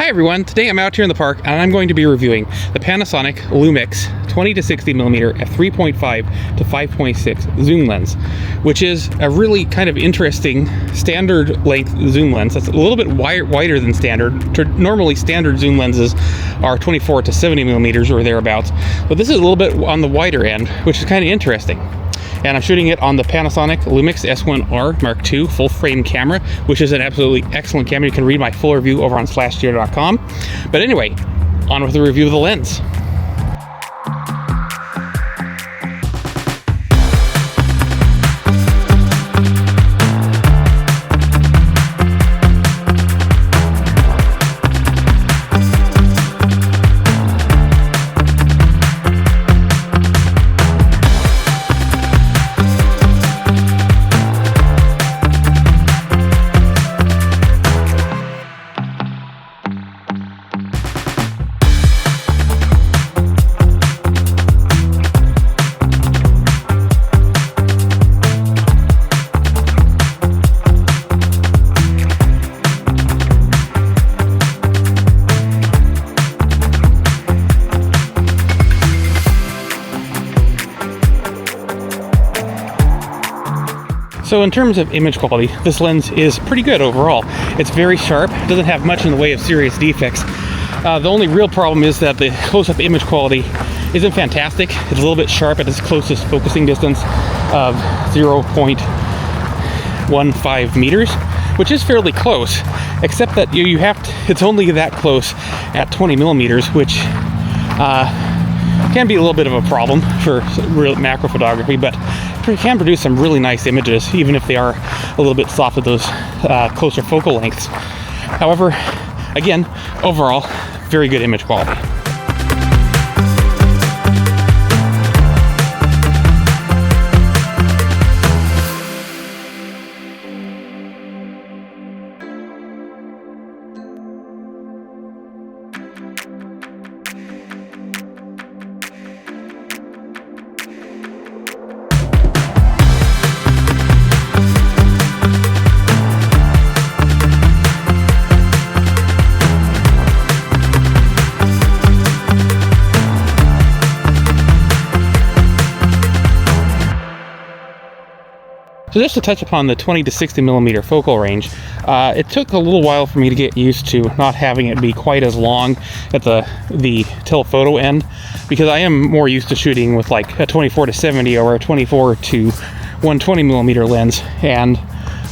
Hi everyone, today I'm out here in the park and I'm going to be reviewing the Panasonic Lumix 20-60mm F3.5-5.6 zoom lens, which is a really kind of interesting standard length zoom lens. That's a little bit wider than standard. Normally standard zoom lenses are 24 to 70mm or thereabouts, but this is a little bit on the wider end, which is kind of interesting. And I'm shooting it on the Panasonic Lumix S1RII Mark II full frame camera, which is an absolutely excellent camera. You can read my full review over on slashgear.com. But anyway, on with the review of the lens. So in terms of image quality, this lens is pretty good overall. It's very sharp, doesn't have much in the way of serious defects. The only real problem is that the close-up image quality isn't fantastic. It's a little bit sharp at its closest focusing distance of 0.15 meters, which is fairly close, except that you have to, it's only that close at 20 millimeters, which can be a little bit of a problem for real macro photography, but it can produce some really nice images, even if they are a little bit soft at those closer focal lengths. However, again, overall, very good image quality. So just to touch upon the 20 to 60 millimeter focal range, it took a little while for me to get used to not having it be quite as long at the telephoto end, because I am more used to shooting with like a 24 to 70 or a 24 to 120 millimeter lens, and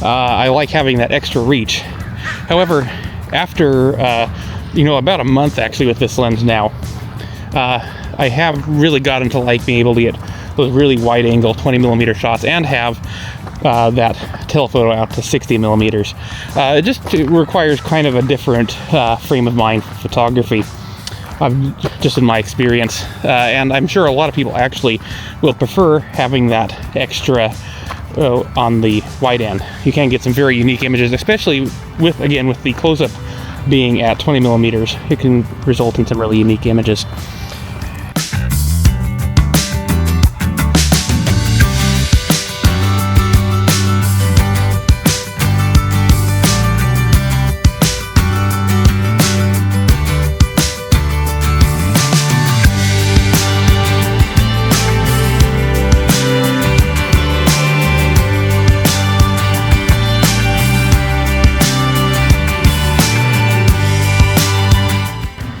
I like having that extra reach. However, after about a month actually with this lens now, I have really gotten to like being able to get those really wide angle 20 millimeter shots and have that telephoto out to 60 millimeters. It requires kind of a different frame of mind for photography, just in my experience, and I'm sure a lot of people actually will prefer having that extra on the wide end. You can get some very unique images, especially with the close-up being at 20 millimeters. It can result in some really unique images.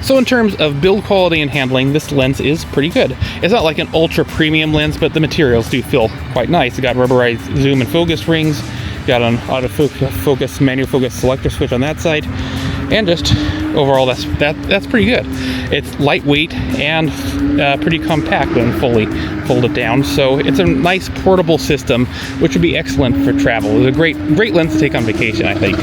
So in terms of build quality and handling, this lens is pretty good. It's not like an ultra premium lens, but the materials do feel quite nice. It got rubberized zoom and focus rings, got an autofocus, manual focus selector switch on that side, and just overall that's pretty good. It's lightweight and pretty compact when fully folded down, so it's a nice portable system, which would be excellent for travel. It's a great lens to take on vacation, I think.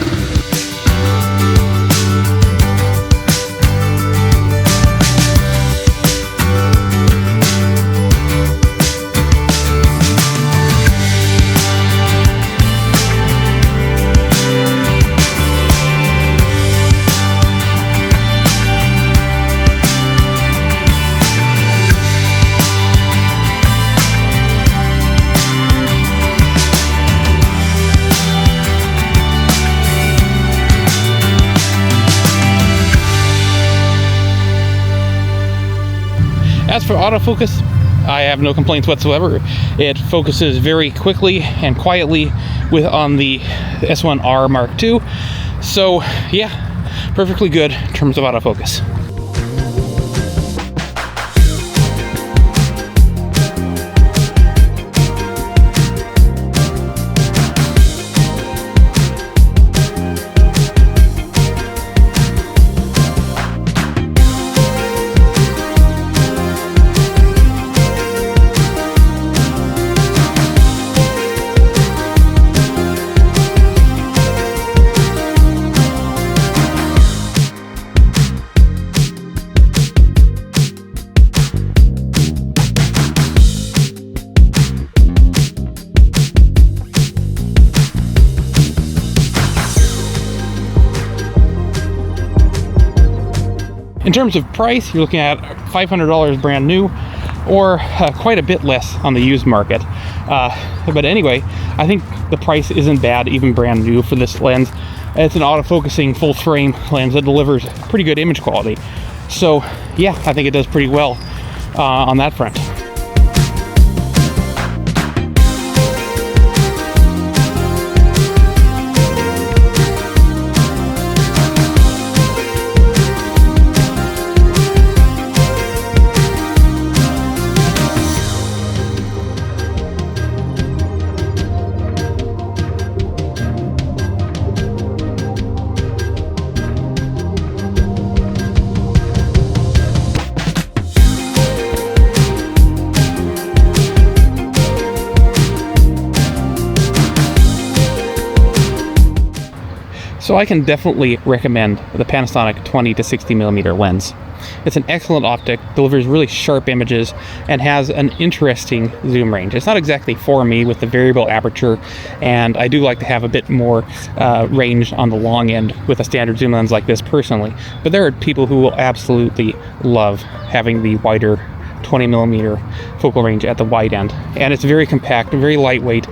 As for autofocus, I have no complaints whatsoever. It focuses very quickly and quietly on the S1R Mark II. So yeah, perfectly good in terms of autofocus. In terms of price, you're looking at $500 brand new, or quite a bit less on the used market. But anyway, I think the price isn't bad, even brand new, for this lens. It's an autofocusing full frame lens that delivers pretty good image quality. So yeah, I think it does pretty well on that front. So I can definitely recommend the Panasonic 20-60mm lens. It's an excellent optic, delivers really sharp images, and has an interesting zoom range. It's not exactly for me with the variable aperture, and I do like to have a bit more range on the long end with a standard zoom lens like this personally. But there are people who will absolutely love having the wider 20mm focal range at the wide end, and it's very compact, very lightweight,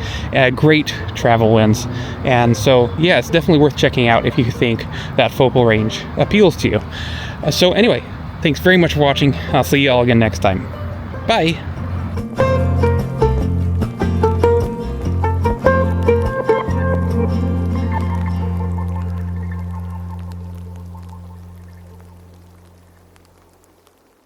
great travel lens. And so yeah, it's definitely worth checking out if you think that focal range appeals to you. So anyway, thanks very much for watching. I'll see you all again next time. Bye.